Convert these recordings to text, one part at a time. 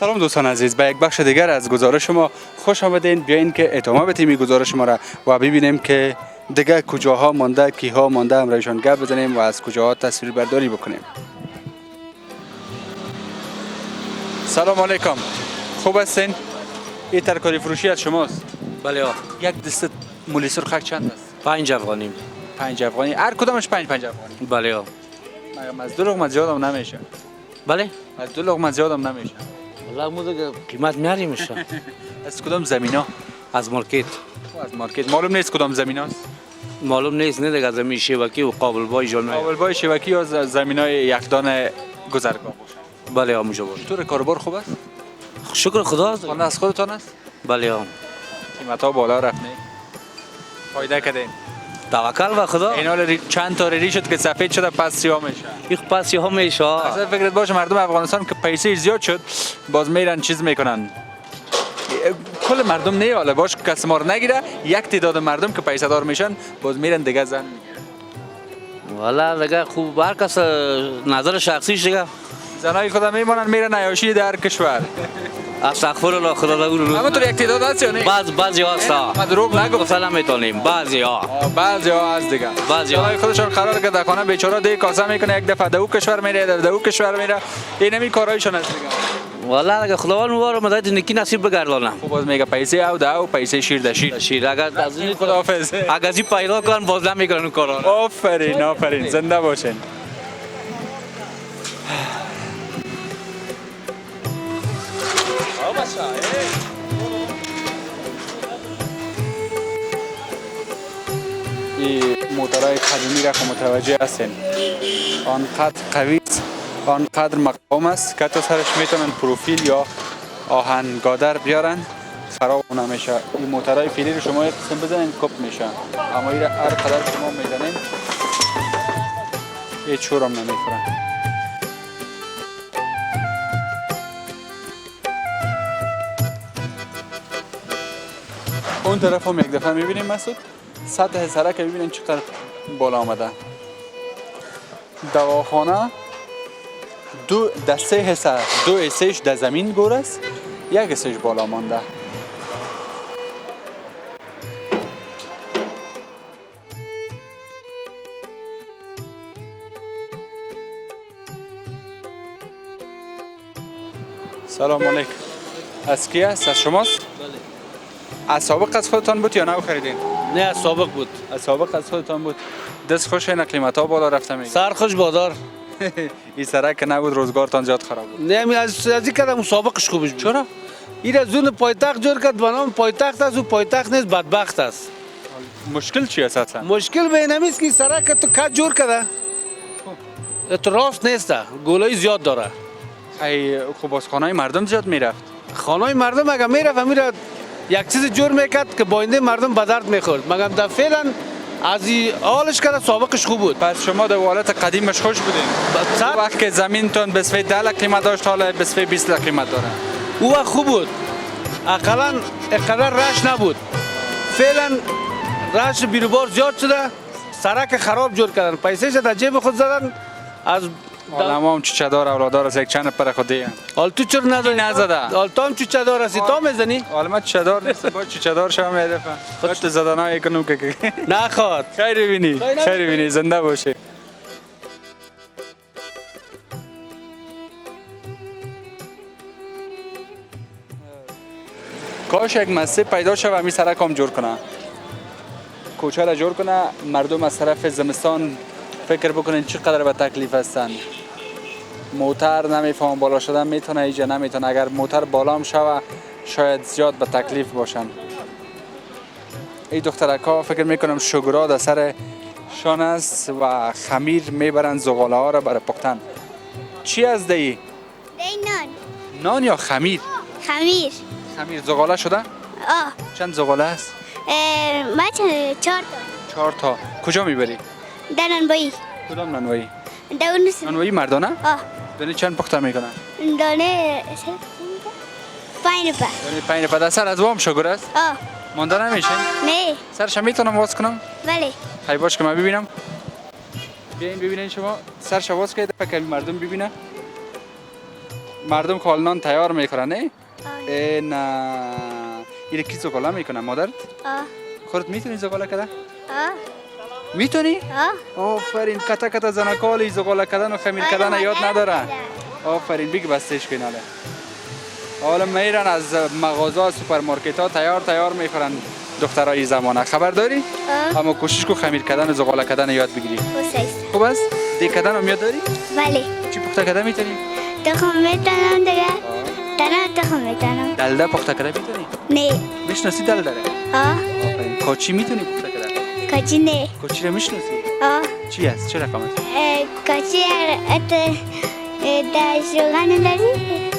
سلام دوستان عزیز، به یک بخش دیگر از گزارش ما خوش آمدین. بیاین که ادامه بدیم این گزارش ما را و ببینیم که دیگه کجاها مانده، کیها مانده، امرایشان گپ بزنیم و از کجاها تصویر برداری بکنیم. سلام علیکم، خوب هستین؟ این ترکاری فروشی از شماست؟ بله. یک دسته مولی سرخ چند است؟ 5 افغانی. 5 افغانی. هر کدامش 5 افغانی. بله. مگم از 2 لقمه زیادم نمیشه. بله. از 2 لقمه زیادم نمیشه. والله مو دیگه قیمت میاریم میشه. از کدام زمینا؟ از مارکت. از مارکت. معلوم نیست کدام زمیناست؟ معلوم نیست، نه دیگه زمین شبکی و قابل بای جان. قابل بای شبکی یا زمینای یکدان گذرگاه باشه. بله آموزه باشه. چطور کاروبار خوب است؟ شکر خدا. خانه از خودتان است؟ بله. قیمتا بالا رفت نه؟ فایده کردین؟ توکل به خدا. اینا چند تا ریلی شد که سفید شده پس سیاه میشه. این پس سیاه میشه. اصلا فکرت باشه مردم افغانستان که پیسه زیاد شد باز میرن چیز میکنن. کل مردم نه حالا باش کس ما رو نگیره، یک تعداد مردم که پیسه دار میشن باز میرن دیگه زن میگیرن. والله دیگه خوب هر کس نظر شخصیش دیگه. زنای خدا میمونن میرن عیاشی در کشور. استغفر الله خدا رو. اما تو یک تعداد هست یا نه؟ بعضی هستا. ما دروغ نگو. مثلا میتونیم بعضی ها از دیگه. بعضی ها خودشون قرار که در خانه بیچاره دی کاسه میکنه، یک دفعه دو کشور میره، دو کشور میره. این نمی کارایشون است دیگه. والله اگه خداوند مبارک مدد نکی نصیب بگردانه. خب باز میگه پیسه او داو پیسه شیر دشیر. شیر اگر از این خداحافظ. اگر زی پیدا کن باز نمیکنن اون کارا. آفرین زنده باشین. این موتورهای قدیمی را که متوجه هستین آنقدر قوی است، آنقدر مقاوم است که تو سرش میتونن پروفیل یا آهنگادر بیارن خراب نمیشه. این موتورهای پیلی رو شما یک قسم بزنین کپ میشه، اما این را هر قدر شما میزنین هیچ شور هم نمیخورن. اون طرف هم یک دفعه میبینیم مسعود سطح سرک ببینین چقدر بالا آمده. دواخانه دو دسته حصه، دو حصهش در زمین گور است، یک حصهش بالا مانده. سلام علیکم. از کی است؟ از شماست؟ بله. از سابق از خودتان بود یا نو خریدین؟ نه از سابق بود. از سابق از خودتان بود. دست خوش این قیمت ها بالا رفته میگه. سرخوش بادار. این سرک که نبود روزگارتان زیاد خراب بود. نه از این کردم سابقش خوبش بود. چرا؟ این از اون پایتخت جور کرد بنام پایتخت است و پایتخت نیست بدبخت است. مشکل چی است اصلا؟ مشکل به اینم است که سرک تو کج جور کرده. تو راست نیست، گولای زیاد داره. ای خب باز خانه مردم زیاد میرفت. خانه مردم اگه میرفت یک چیز جور میکرد که باینده مردم به درد میخورد، مگر در فعلا از حالش کرده سابقش خوب بود. پس شما در حالت قدیمش خوش بودین؟ وقت که زمینتون بسوی 10 لک قیمت داشت حالا بسوی 20 لک قیمت داره. او وقت خوب بود، اقلا اقدر رش نبود. فعلا رش بیروبار زیاد شده، سرک خراب جور کردن، پیسهش در جیب خود زدن. از حالا ما هم چوچه دار اولادار از یک چند پر خودی. حال تو چرا نداری؟ نزده. حال تو هم چوچه دار هستی، تا میزنی؟ حالا ما چوچه دار نیست، با چوچه دار شما میدفع. خودت زدن های کنم که نخواد. خیلی بینی، خیلی بینی، زنده باشه. کاش یک مسجد پیدا شد و همین سرک هم جور کنه، کوچه را جور کنه، مردم از طرف زمستان فکر بکنین چقدر به تکلیف هستن. موتر نمیفهم بالا شدن میتونه ایجا نمیتونه، اگر موتر بالا هم شوه شاید زیاد به تکلیف باشن. این دخترک ها فکر میکنم شگرا در سر شان است و خمیر میبرن زغاله ها را برای پختن. چی از دی؟ دی نان. نان یا خمیر؟ خمیر. خمیر زغاله شده؟ چند زغاله است؟ ما 4 تا. 4 تا. کجا میبری؟ در نانوایی. کدام نانوایی؟ نانوایی مردانه؟ دانه چند پخته میکنن؟ دانه 5 روپه. دانه 5 روپه. در سر از وام شگر است؟ مانده نمیشه؟ نه. سرش میتونم واس کنم؟ بله. خیلی باش که من ببینم. بیاین ببینین شما سرش واس که دفعه که مردم ببینه. مردم کالنان تیار میکنن نه؟ آه. نه این کی زغاله میکنه مادر؟ آه. خودت میتونی زغاله کردن؟ آه. میتونی؟ آه. آفرین کتا کتا زنکالی زغاله کردن و خمیر کردن یاد نداره. آفرین بگی بستش کن حالا میرن از مغازه سوپرمارکت ها تیار میخورن دخترای زمانه خبر داری؟ اما کوشش کو خمیر کردن و زغاله کردن یاد بگیری. خوب است؟ دی کردن هم یاد داری؟ بله. چی پخته کردن میتونی؟ تخم میتونم دیگه. تخم میتونم. دلده پخته کردن میتونی؟ نه. میشناسی دلده؟ آه. آفرین کاچی میتونی پخته کردن؟ کاچی نه. کاچی رو میشناسی؟ آه. چی است؟ چه رقم است؟ کاچی در شوغان داری؟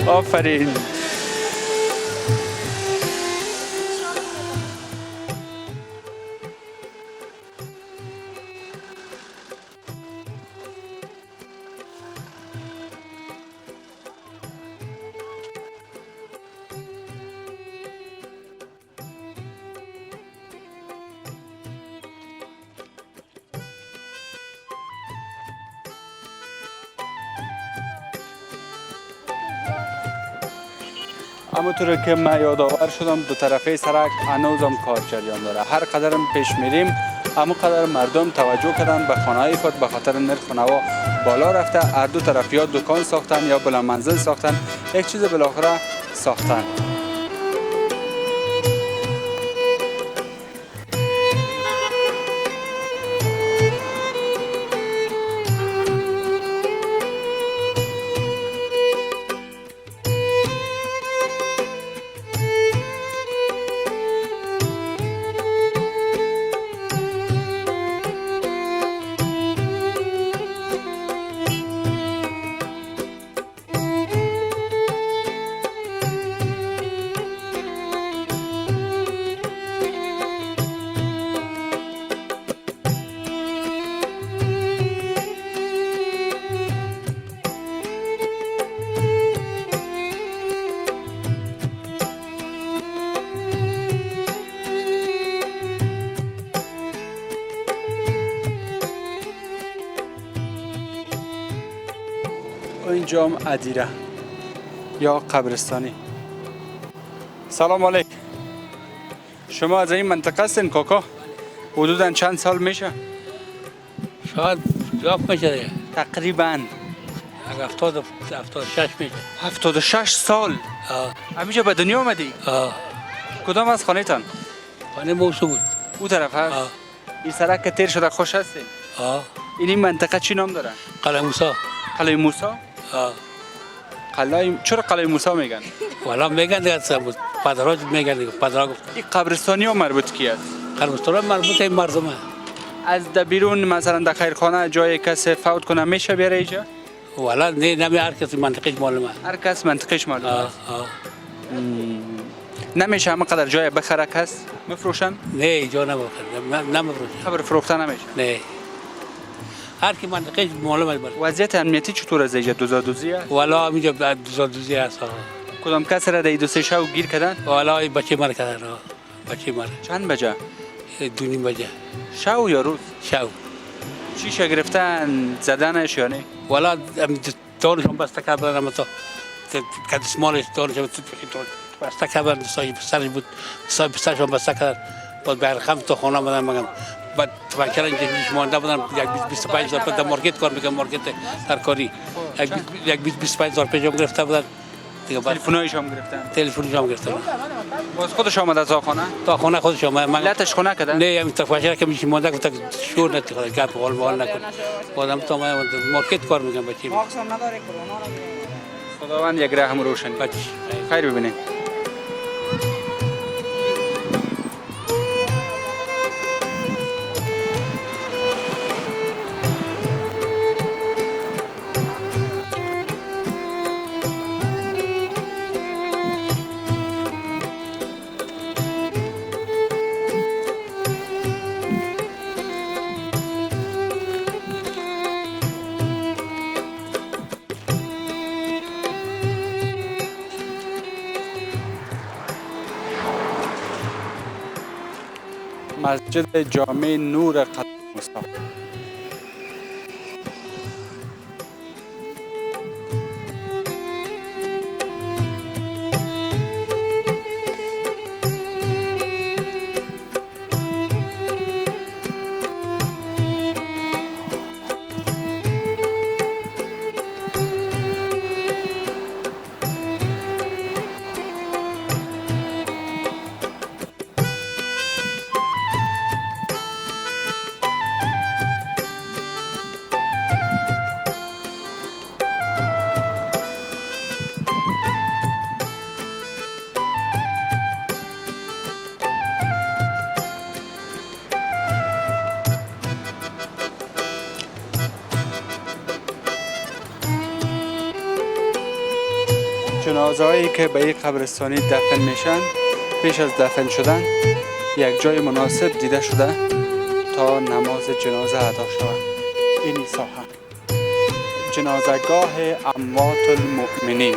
آفرین. همونطور که من یادآور شدم دو طرفه سرک هنوزم کار جریان داره. هر قدرم پیش میریم همون قدر مردم توجه کردن به خانه‌های خود به خاطر نرخ نوا بالا رفته. هر دو طرف یا دکان ساختن یا بلند منزل ساختن، یک چیز بالاخره ساختن. اینجام ادیره یا قبرستانی. سلام علیکم. شما از این منطقه هستین کاکا؟ حدوداً چند سال میشه؟ شاید زیاد میشه دیگه. تقریباً 76 میشه. 76 سال. همیشه به دنیا آمدی؟ کدام از خانه تان؟ خانه موسو بود. او طرف هست؟ این سرک که تیر شده خوش هستین؟ این منطقه چی نام داره؟ قلعه موسی. قلعه موسی؟ چرا قلعه موسی میگن؟ والا میگن دیگه پدراج میگن دیگه. پدراج این قبرستانی ها مربوط کی است؟ قبرستان مربوط این مردمه. از در بیرون مثلا در خیرخانه جای کسی فوت کنه میشه بیاره اینجا؟ والا نه نمی هر کسی منطقش معلومه. هر کس منطقش معلومه. نمیشه همه قدر جای بخره کس مفروشن؟ نه اینجا نمیفروشن. خبر فروخته نمیشه؟ نه. هر کی منطقش معلومه بر. وضعیت امنیتی چطور از اینجا دوزادوزی است؟ والا اینجا دوزادوزی است. کدام کس را در دو سه شب گیر کردن؟ والا این بچه مر کردن. بچه مر. چند بجه؟ 2 بجه. شب یا روز؟ شب. چیش گرفتن زدنش یا نه؟ والا دارشون بسته کردن اما تو کدیس مالش دارشون بسته کردن سایه پسرش بود سایه پسرشون بسته کردن باید برخم تو خانه بودن مگم بعد فکر اینجا میش مانده بودن یک 25,000 در مارکت کار میکنم مارکت ترکاری یک 25,000 پیشم گرفته بودن دیگه تلفنایش هم گرفتن؟ تلفنش هم گرفتن. باز خودش آمده تا خانه؟ تا خانه خودش آمده. لاتش خونه کردن؟ نه همین تفاجر که میش مانده گفت شور نتی خدا گپ حال نکن. بازم تو مارکت کار میکنم بچی. خداوند یک رحم روشنی. خیر ببینید. مسجد جامع نور قلعه موسی. جنازه هایی که به این قبرستانی دفن میشن پیش از دفن شدن یک جای مناسب دیده شده تا نماز جنازه ادا شود. این ساحه جنازهگاه اموات المؤمنین.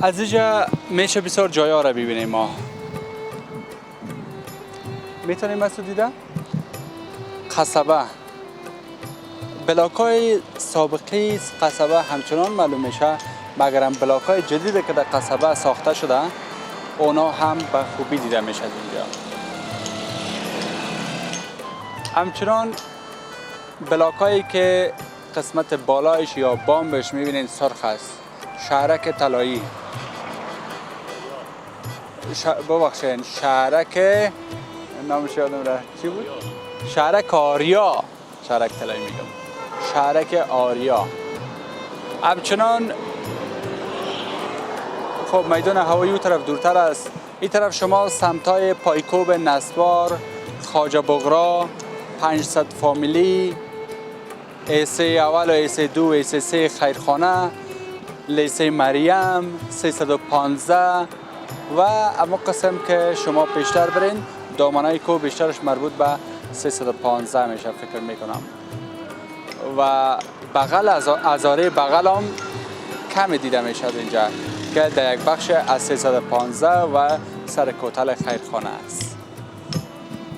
از اینجا میشه بسیار جایا را ببینیم. ما میتونیم مسعود دیدن قصبه بلاکای سابقی قصبه همچنان معلوم میشه، مگرم بلاکای جدیدی که در قصبه ساخته شده اونا هم به خوبی دیده میشه اینجا. همچنان بلاکایی که قسمت بالایش یا بامبش میبینین سرخ است، شهرک طلایی، ببخشید شهرک نامش یادم رفت چی بود؟ شهرک آریا، شهرک طلایی میگم، شهرک آریا. همچنان خب میدان هوایی اون طرف دورتر است. این طرف شما سمتای پایکوب، نسوار، خواجه بغرا، 500 فامیلی، ایسه اول و ایسه دو، ایسه سه خیرخانه، لیسه مریم، 315 و اما قسم که شما پیشتر برین دامنای کو بیشترش مربوط به 315 میشه فکر میکنم. و بغل ازاره بغل هم کمی دیده میشه اینجا که در یک بخش از 315 و سر کوتل خیرخانه است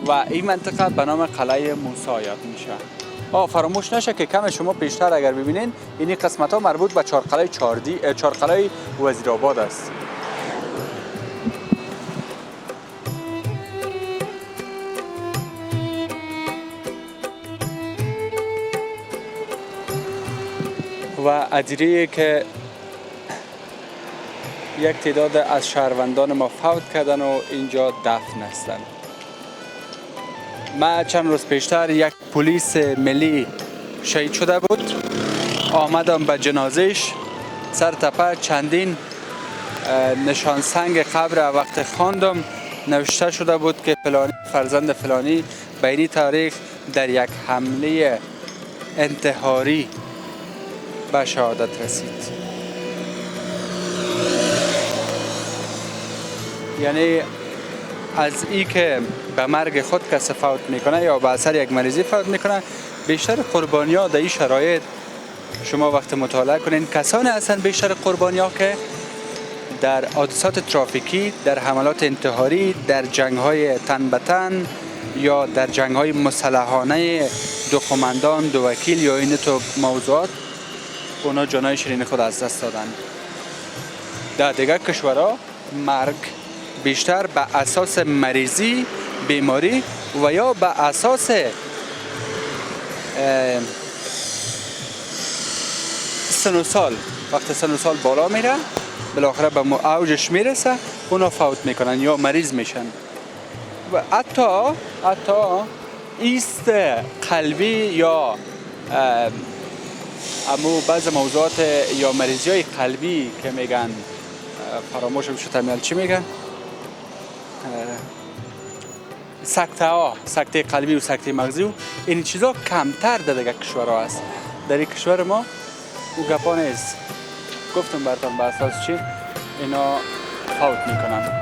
و این منطقه به نام قلعه موسی یاد میشه. فراموش نشه که کم شما پیشتر اگر ببینین این قسمت ها مربوط به چهارقلعه وزیرآباد است. و ادیره که یک تعداد از شهروندان ما فوت کردن و اینجا دفن هستند. ما چند روز پیشتر یک پلیس ملی شهید شده بود، آمدم به جنازش، سر تپه چندین نشان سنگ قبر وقت خواندم نوشته شده بود که فلانی فرزند فلانی به این تاریخ در یک حمله انتحاری به شهادت رسید. یعنی از این که به مرگ خود کسی فوت میکنه یا به اثر یک مریضی فوت میکنه، بیشتر قربانی ها در این شرایط شما وقت مطالعه کنین کسانی هستند بیشتر قربانی ها که در حادثات ترافیکی، در حملات انتحاری، در جنگ های تن به تن یا در جنگ های مسلحانه دو قماندان، دو وکیل یا این تو موضوعات اونا جانای شیرین خود از دست دادن. در دیگر کشورها مرگ بیشتر به اساس مریضی، بیماری و یا به اساس سن و سال، وقت سن و سال بالا میره بالاخره به اوجش میرسه اونا فوت میکنن یا مریض میشن و حتی ایست قلبی یا امو بعض موضوعات یا مریضی های قلبی که میگن فراموشم شد تمیل چی میگن سکته قلبی و سکته مغزی و این چیزا کمتر در دیگه کشورها هست. در این کشور ما او گپا نیست. گفتم براتون به اساس چی اینا فوت میکنن.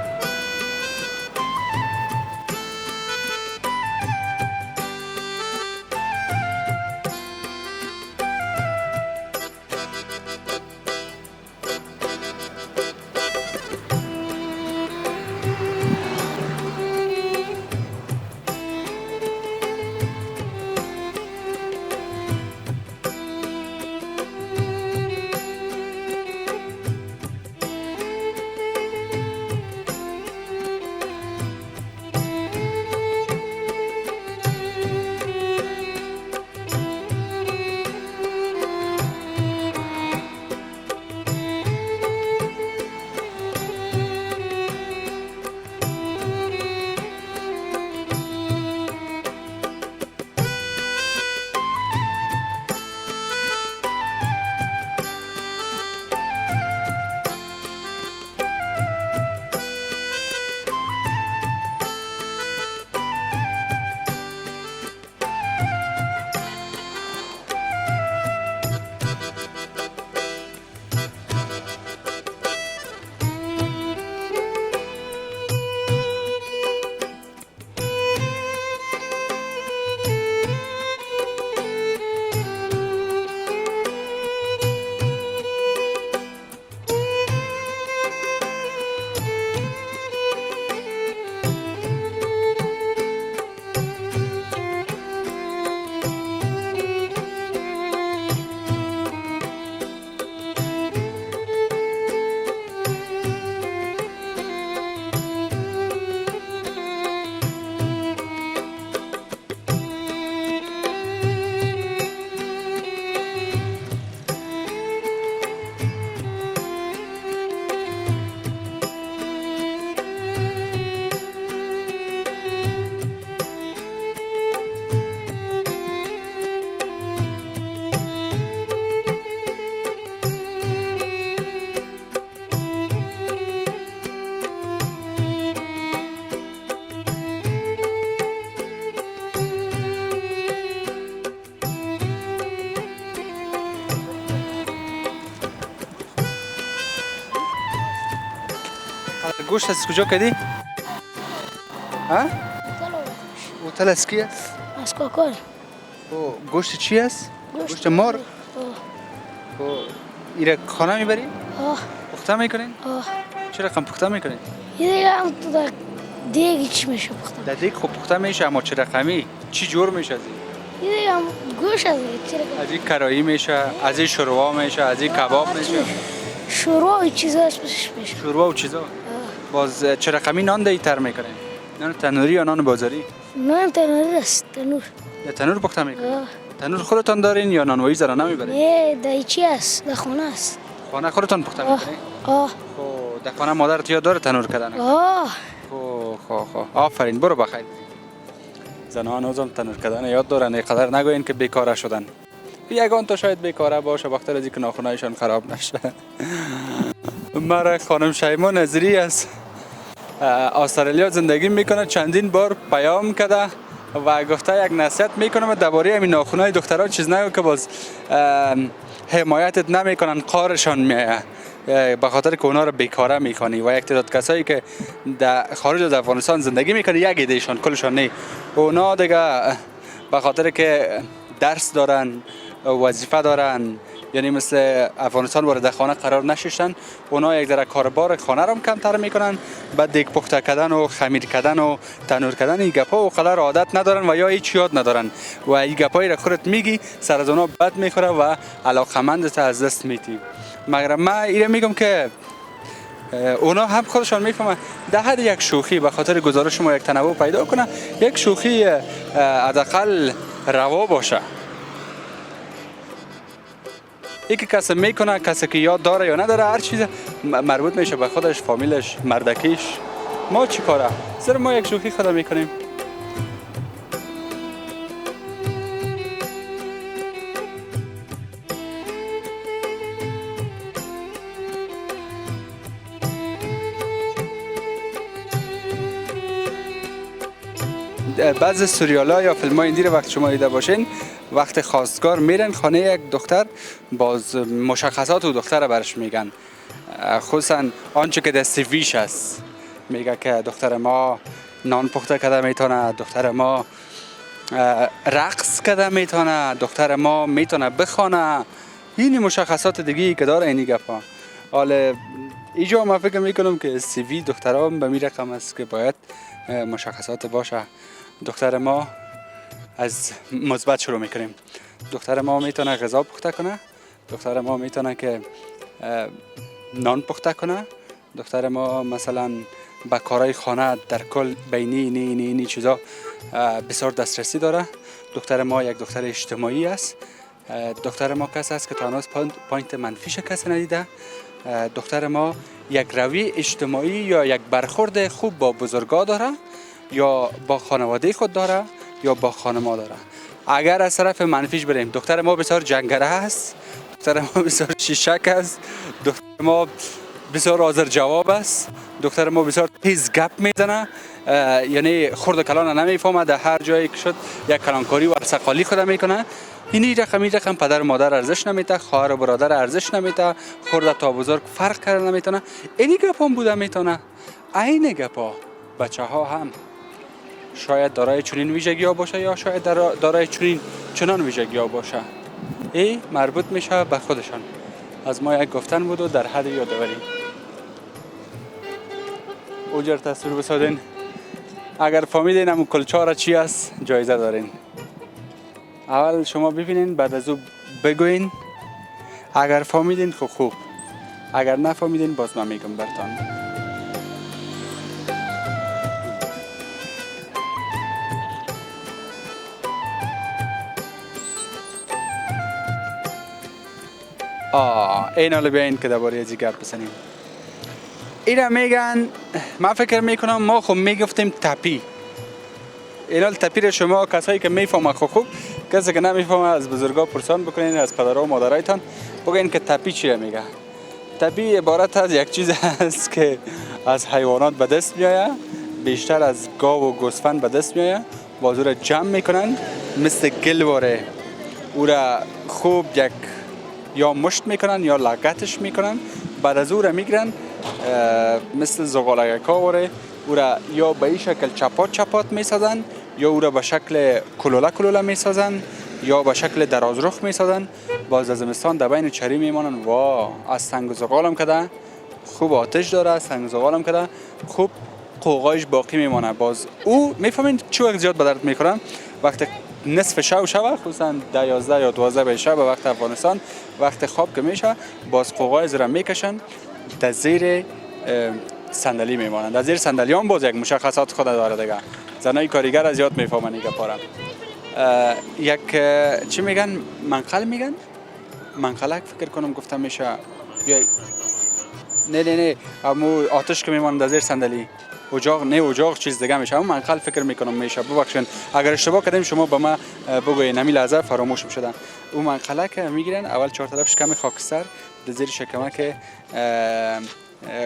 گوشت از کجا کردی؟ ها؟ اوتل از کی است؟ از کاکل. گوشت چی است؟ گوشت مرغ؟ ایره خانه میبری؟ پخته میکنین؟ چرا رقم پخته میکنین؟ یه دیگه هم تو در دیگه چی میشه پخته؟ در دیگه خوب پخته میشه اما چه رقمی؟ چی جور میشه از این؟ یه دیگه هم گوش از این از این کرایی میشه، از این شوروا میشه، از این کباب میشه شوروا و چیزا اسمش میشه شوروا و چیزا باز چه رقمی نان دیتر میکنین؟ نان تنوری یا نان بازاری؟ نان تنوری است، تنور. یا تنور پخته میکنین؟ تنور خودتان دارین یا نانوایی زرانه میبرین؟ نه دایچی است، در خونه است. خانه خودتان پخته میکنین؟ در خانه مادرت یاد داره تنور کردن؟ آفرین برو بخیر. زنان هنوزم تنور کردن یاد دارن، اینقدر نگوین که بیکاره شدن. یگان تا شاید بیکاره باشه بخاطر از اینکه ناخنهایشان خراب نشه. مرا خانم شیما نظری است، استرالیا زندگی میکنه، چندین بار پیام کرده و گفته یک نصیحت میکنم درباره همین ناخنهای دخترها چیز نگو که باز حمایتت نمیکنن، قارشان میایه به خاطر که اونا رو بیکاره میکنی و یک تعداد کسایی که در خارج از افغانستان زندگی میکنه یک ایدهشان کلشان نه، اونا دیگه به خاطر که درس دارن وظیفه دارن یعنی مثل افغانستان وارد خانه قرار نششتن، اونا یک ذره کاربار خانه رو کمتر میکنن، بعد دیگ پخته کردن و خمیر کردن و تنور کردن این گپا و قدر عادت ندارن و یا هیچ یاد ندارن و این گپایی را خودت میگی سر از اونا بد میخوره و علاقمندت از دست میدی. مگر من اینو میگم که اونا هم خودشان میفهمن در حد یک شوخی به خاطر گزارش ما یک تنوع پیدا کنه، یک شوخی حداقل روا باشه. ای که کسی میکنه، کسی که یاد داره یا نداره، هر چیز مربوط میشه به خودش، فامیلش، مردکیش. ما چی کاره؟ صرف ما یک شوخی خدا میکنیم. بعضی سریالا یا فیلم های ایندی رو وقت شما دیده باشین، وقت خواستگار میرن خانه یک دختر، باز مشخصات و دختر برش میگن، خصوصا آنچه که در سیویش است. میگه که دختر ما نان پخته کرده میتونه، دختر ما رقص کرده میتونه، دختر ما میتونه بخونه. این مشخصات دیگه که داره اینی گپا. حالا اینجا ما فکر میکنم که سیوی دخترها به می رقم است که باید مشخصات باشه. دختر ما از مثبت شروع میکنیم. دختر ما میتونه غذا پخته کنه، دختر ما میتونه که نان پخته کنه، دختر ما مثلا به کارهای خانه در کل بینی اینی چیزا بسیار دسترسی داره. دختر ما یک دختر اجتماعی است. دختر ما کسی است که تا هنوز پوینت منفیش کسی ندیده. دختر ما یک روی اجتماعی یا یک برخورد خوب با بزرگا داره، یا با خانواده خود داره، یا با خانما داره. اگر از طرف منفیش بریم، دختر ما بسیار جنگره است، دختر ما بسیار شیشک است، دختر ما بسیار حاضر جواب است، دختر ما بسیار تیز گپ میزنه، یعنی خرد و کلان نمیفهمه، در هر جایی که شد یک کلانکاری و ارسقالی خود میکنه. این رقم پدر و مادر ارزش نمیده، خواهر و برادر ارزش نمیده، خرد تا بزرگ فرق کرده نمیتونه. اینی گپا هم بوده میتونه. این گپا بچه ها هم شاید دارای چنین ویژگی ها باشه، یا شاید دارای چنان ویژگی ها باشه. این مربوط میشه به خودشان. از ما یک گفتن بود و در حد یادآوری. اوجر تصویر بسازین. اگر فهمیدین همون کلچه چی است، جایزه دارین. اول شما ببینین، بعد از او بگوین. اگر فهمیدین خوب، اگر نفهمیدین باز من میگم برتان. این حالا بیاین که درباره از گپ بزنیم. اینا میگن، من فکر میکنم ما خب میگفتیم تپی. اینا تپی رو شما کسایی که میفهمه خوب، کسی که نمیفهمه از بزرگا پرسان بکنین، از پدرها و مادرایتان بگین که تپی چیه میگه. تپی عبارت از یک چیز است که از حیوانات به دست میآید، بیشتر از گاو و گوسفند به دست میآید. باز او را جمع میکنن، مثل گل واره او را خوب یک یا مشت میکنن یا لگتش میکنن. بعد از او را میگیرن مثل زغالگکا واره، او را یا به این شکل چپات میسازن، یا او را به شکل کلوله میسازن، یا به شکل درازرخ میسازن. باز از زمستان در بین چری میمانن. از سنگ و زغالم کده خوب آتش داره، سنگ و زغالم کده خوب قوقایش باقی میمانه. باز او میفهمین چه وقت زیاد به درد میخورن، وقتی نصف شب خصوصا 11 یا 12 به شب وقت افغانستان وقت خواب که میشه، باز قوقای زیرا میکشن، در زیر صندلی میمانن. در زیر صندلی هم باز یک مشخصات خود داره دیگه. زنای کارگر از یاد میفهمن اینجا پارم. یک چی میگن؟ منقل میگن؟ منقلک فکر کنم گفتم میشه. نه امو آتش که میمانن در زیر صندلی. اجاق چیز دیگه میشه. اما منقل فکر میکنم میشه. ببخشید اگر اشتباه کردیم شما به ما بگوین، همین لحظه فراموش شدن. اون منقله که میگیرن، اول 4 طرفش کمی خاکستر، در زیر شکمک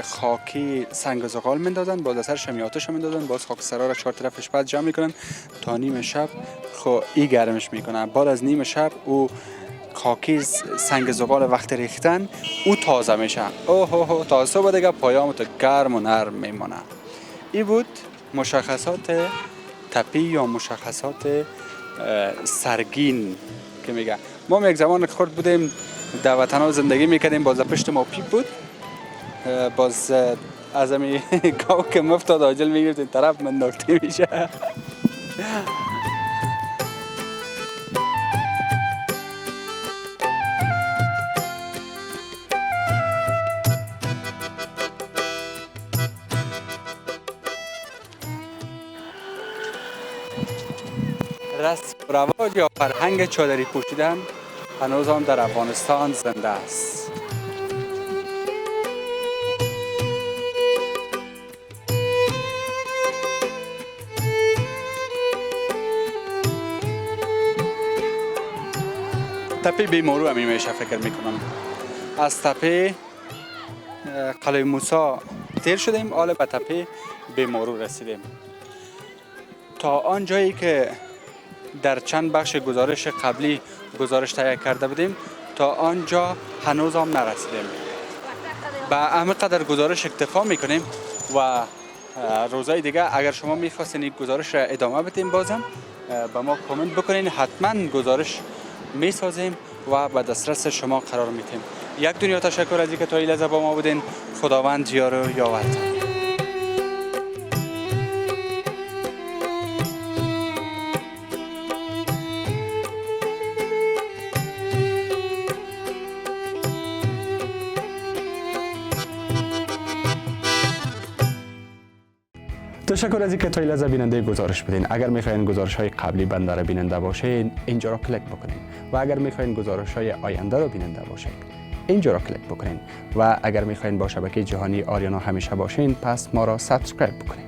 خاکی سنگ و زغال میندازن، باز سرش هم آتش میندازن، باز خاکسترها را 4 طرفش بعد جمع میکنن تا نیم شب ای گرمش میکنن. بعد از نیم شب او خاکی سنگ زغال وقت ریختن او تازه میشه. تا صبح دیگه پایام تو گرم و نرم میمونه. این بود مشخصات تپی یا مشخصات سرگین که میگه. ما یک زمان خورد بودیم در وطن زندگی میکردیم، باز پشت ما پیپ بود، باز از همی گاو که مفتاد آجل میگرد این طرف من نکته میشه. رسم و رواج یا فرهنگ چادری پوشیدن هنوز هم در افغانستان زنده است. تپه بیمارو همی میشه فکر میکنم. از تپه قلعه موسی تیر شدیم، حالا به تپه بیمارو رسیدیم. تا آن جایی که در چند بخش گزارش قبلی گزارش تهیه کرده بودیم تا آنجا هنوز هم نرسیدیم. به همه قدر گزارش اکتفا میکنیم و روزهای دیگه اگر شما میخواستین این گزارش را ادامه بدیم بازم به ما کامنت بکنین، حتما گزارش میسازیم و به دسترس شما قرار میدیم. یک دنیا تشکر از اینکه تا این لحظه با ما بودین. خداوند یار و یاورتان. تشکر از اینکه تا این لحظه بیننده گزارش بودین. اگر میخواین گزارش های قبلی بنده را بیننده باشین اینجا را کلیک بکنین و اگر میخواین گزارش های آینده را بیننده باشین اینجا را کلیک بکنین و اگر میخواین با شبکه جهانی آریانا همیشه باشین پس ما را سابسکرایب بکنین.